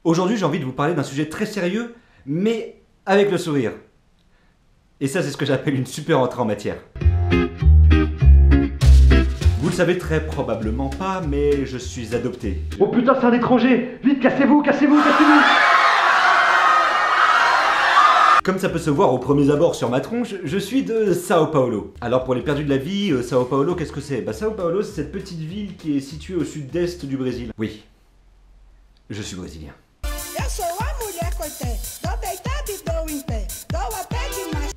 Aujourd'hui, j'ai envie de vous parler d'un sujet très sérieux, mais avec le sourire. Et ça, c'est ce que j'appelle une super entrée en matière. Vous le savez très probablement pas, mais je suis adopté. Oh putain, c'est un étranger! Vite, cassez-vous, cassez-vous, cassez-vous! Comme ça peut se voir au premier abord sur ma tronche, je suis de Sao Paulo. Alors pour les perdus de la vie, Sao Paulo, qu'est-ce que c'est? Bah Sao Paulo, c'est cette petpetite ville qui est située au sud-est du Brésil. Oui, je suis brésilien.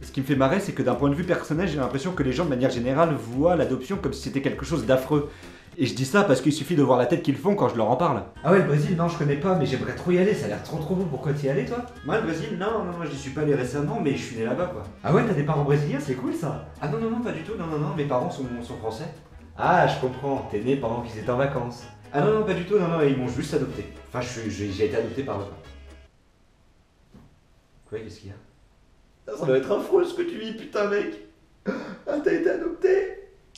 Ce qui me fait marrer, c'est que d'un point de vue personnel, j'ai l'impression que les gens de manière générale voient l'adoption comme si c'était quelque chose d'affreux. Et je dis ça parce qu'il suffit de voir la tête qu'ils font quand je leur en parle. Ah ouais, le Brésil, non, je connais pas, mais j'aimerais trop y aller, ça a l'air trop beau. Pourquoi t'y es allé, toi? Moi, le Brésil, non, j'y suis pas allé récemment, mais je suis né là-bas, quoi. Ah ouais, t'as des parents brésiliens, c'est cool ça. Ah non, pas du tout, non, mes parents sont français. Ah, je comprends, t'es né pendant qu'ils étaient en vacances. Ah non, pas du tout, non, ils m'ont juste adopté. Enfin, j'ai été adopté par eux. Quoi, qu'est-ce qu'il y a? Ça doit être affreux ce que tu vis, putain, mec. Ah, t'as été adopté?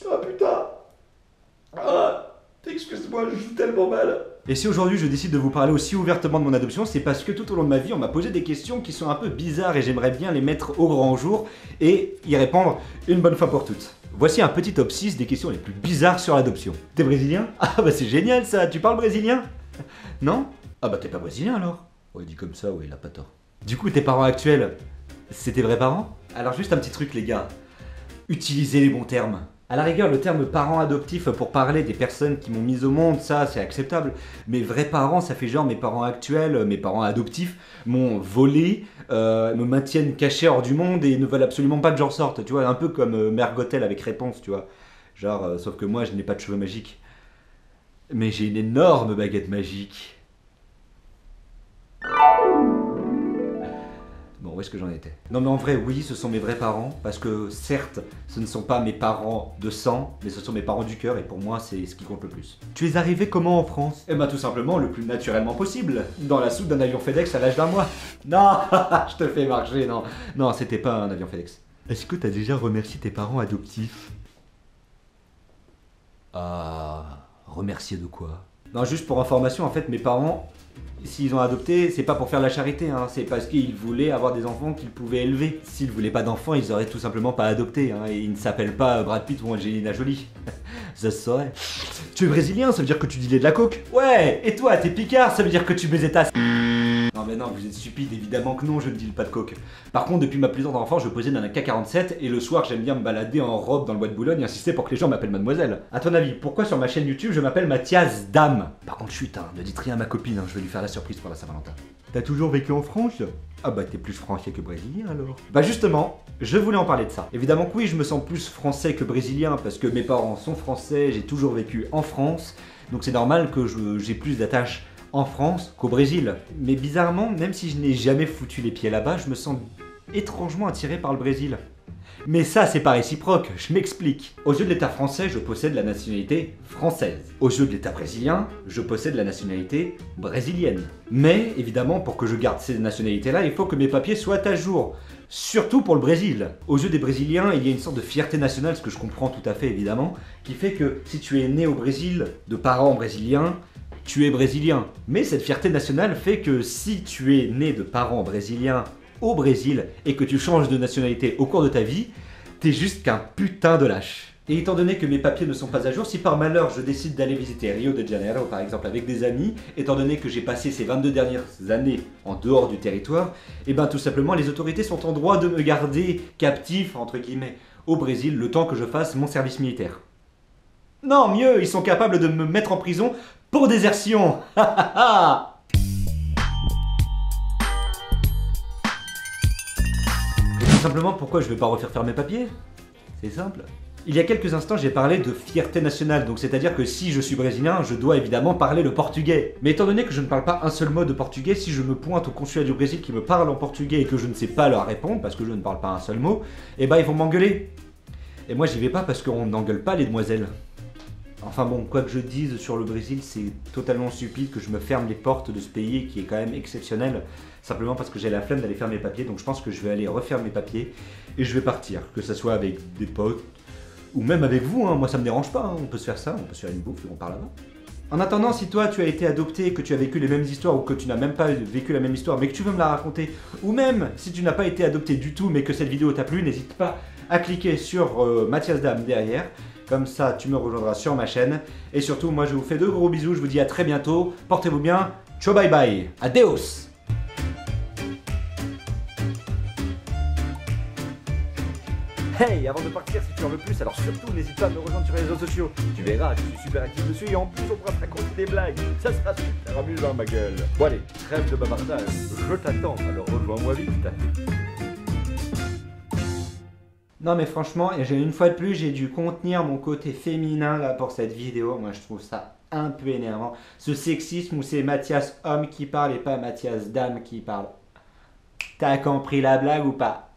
Oh putain. Ah, excuse-moi, je joue tellement mal. Et si aujourd'hui je décide de vous parler aussi ouvertement de mon adoption, c'est parce que tout au long de ma vie, on m'a posé des questions qui sont un peu bizarres et j'aimerais bien les mettre au grand jour et y répondre une bonne fois pour toutes. Voici un petit top 6 des questions les plus bizarres sur l'adoption. T'es brésilien? Ah bah c'est génial ça, tu parles brésilien? Non? Ah bah t'es pas brésilien alors? Ouais, dit comme ça, ouais, il a pas tort. Du coup, tes parents actuels, c'est tes vrais parents? Alors juste un petit truc les gars, utilisez les bons termes. À la rigueur, le terme parent adoptif pour parler des personnes qui m'ont mis au monde, ça c'est acceptable. Mais vrais parents, ça fait genre mes parents actuels, mes parents adoptifs m'ont volé, me maintiennent caché hors du monde et ne veulent absolument pas que j'en sorte. Tu vois, un peu comme Mère Gothel avec Réponse, tu vois. Genre, sauf que moi je n'ai pas de cheveux magiques. Mais j'ai une énorme baguette magique. Bon, où est-ce que j'en étais? Non mais en vrai, oui, ce sont mes vrais parents, parce que certes, ce ne sont pas mes parents de sang, mais ce sont mes parents du cœur, et pour moi, c'est ce qui compte le plus. Tu es arrivé comment en France? Eh ben tout simplement, le plus naturellement possible, dans la soute d'un avion FedEx à l'âge d'un mois. Non, je te fais marcher, non, c'était pas un avion FedEx. Est-ce que t'as déjà remercié tes parents adoptifs? Ah, remercier de quoi? Non, juste pour information, en fait, mes parents... S'ils ont adopté, c'est pas pour faire la charité, hein, c'est parce qu'ils voulaient avoir des enfants qu'ils pouvaient élever. S'ils voulaient pas d'enfants, ils auraient tout simplement pas adopté, hein, et ils ne s'appellent pas Brad Pitt ou Angelina Jolie. Ça se saurait. Tu es brésilien, ça veut dire que tu dilais de la coke? Ouais, et toi, t'es picard, ça veut dire que tu baisais ta... Non mais non, vous êtes stupide, évidemment que non, je ne deal pas de coke. Par contre, depuis ma plus tendre enfance, je posais dans un K47 et le soir, j'aime bien me balader en robe dans le bois de Boulogne et insister pour que les gens m'appellent mademoiselle. A ton avis, pourquoi sur ma chaîne YouTube je m'appelle Mathias Dame? Par contre, chut, hein, ne dites rien à ma copine, hein, je vais lui faire la surprise pour la Saint-Valentin. T'as toujours vécu en France? Ah bah t'es plus français que brésilien alors. Bah justement, je voulais en parler de ça. Évidemment que oui, je me sens plus français que brésilien parce que mes parents sont français, j'ai toujours vécu en France, donc c'est normal que j'ai plus d'attaches en France qu'au Brésil. Mais bizarrement, même si je n'ai jamais foutu les pieds là-bas, je me sens étrangement attiré par le Brésil. Mais ça, c'est pas réciproque, je m'explique. Aux yeux de l'État français, je possède la nationalité française. Aux yeux de l'État brésilien, je possède la nationalité brésilienne. Mais, évidemment, pour que je garde ces nationalités-là, il faut que mes papiers soient à jour. Surtout pour le Brésil. Aux yeux des Brésiliens, il y a une sorte de fierté nationale, ce que je comprends tout à fait, évidemment, qui fait que si tu es né au Brésil de parents brésiliens, tu es brésilien. Mais cette fierté nationale fait que si tu es né de parents brésiliens au Brésil et que tu changes de nationalité au cours de ta vie, t'es juste qu'un putain de lâche. Et étant donné que mes papiers ne sont pas à jour, si par malheur je décide d'aller visiter Rio de Janeiro par exemple avec des amis, étant donné que j'ai passé ces 22 dernières années en dehors du territoire, et ben tout simplement les autorités sont en droit de me garder captif entre guillemets au Brésil le temps que je fasse mon service militaire. Non, mieux, ils sont capables de me mettre en prison pour désertion. Et tout simplement, pourquoi je vais pas refaire faire mes papiers? C'est simple. Il y a quelques instants, j'ai parlé de fierté nationale, donc c'est-à-dire que si je suis brésilien, je dois évidemment parler le portugais. Mais étant donné que je ne parle pas un seul mot de portugais, si je me pointe au consulat du Brésil qui me parle en portugais et que je ne sais pas leur répondre, parce que je ne parle pas un seul mot, eh ben ils vont m'engueuler. Et moi j'y vais pas parce qu'on n'engueule pas les demoiselles. Enfin bon, quoi que je dise sur le Brésil, c'est totalement stupide que je me ferme les portes de ce pays qui est quand même exceptionnel, simplement parce que j'ai la flemme d'aller faire mes papiers, donc je pense que je vais aller refaire mes papiers et je vais partir, que ça soit avec des potes ou même avec vous, hein. Moi ça me dérange pas, hein. On peut se faire ça, on peut se faire une bouffe et on part là-bas. En attendant, si toi tu as été adopté, que tu as vécu les mêmes histoires ou que tu n'as même pas vécu la même histoire mais que tu veux me la raconter, ou même si tu n'as pas été adopté du tout mais que cette vidéo t'a plu, n'hésite pas à cliquer sur Mathias Dame derrière. Comme ça tu me rejoindras sur ma chaîne. Et surtout moi je vous fais de gros bisous, je vous dis à très bientôt, portez-vous bien, ciao bye bye, adios. Hey, avant de partir, si tu en veux plus, alors surtout n'hésite pas à me rejoindre sur les réseaux sociaux. Tu verras, je suis super actif dessus et en plus on pourra te raconter des blagues. Ça sera super amusant ma gueule. Bon allez, trêve de bavardage, je t'attends, alors rejoins-moi vite. Non mais franchement, une fois de plus, j'ai dû contenir mon côté féminin là pour cette vidéo. Moi je trouve ça un peu énervant. Ce sexisme où c'est Mathias homme qui parle et pas Mathias dame qui parle. T'as compris la blague ou pas?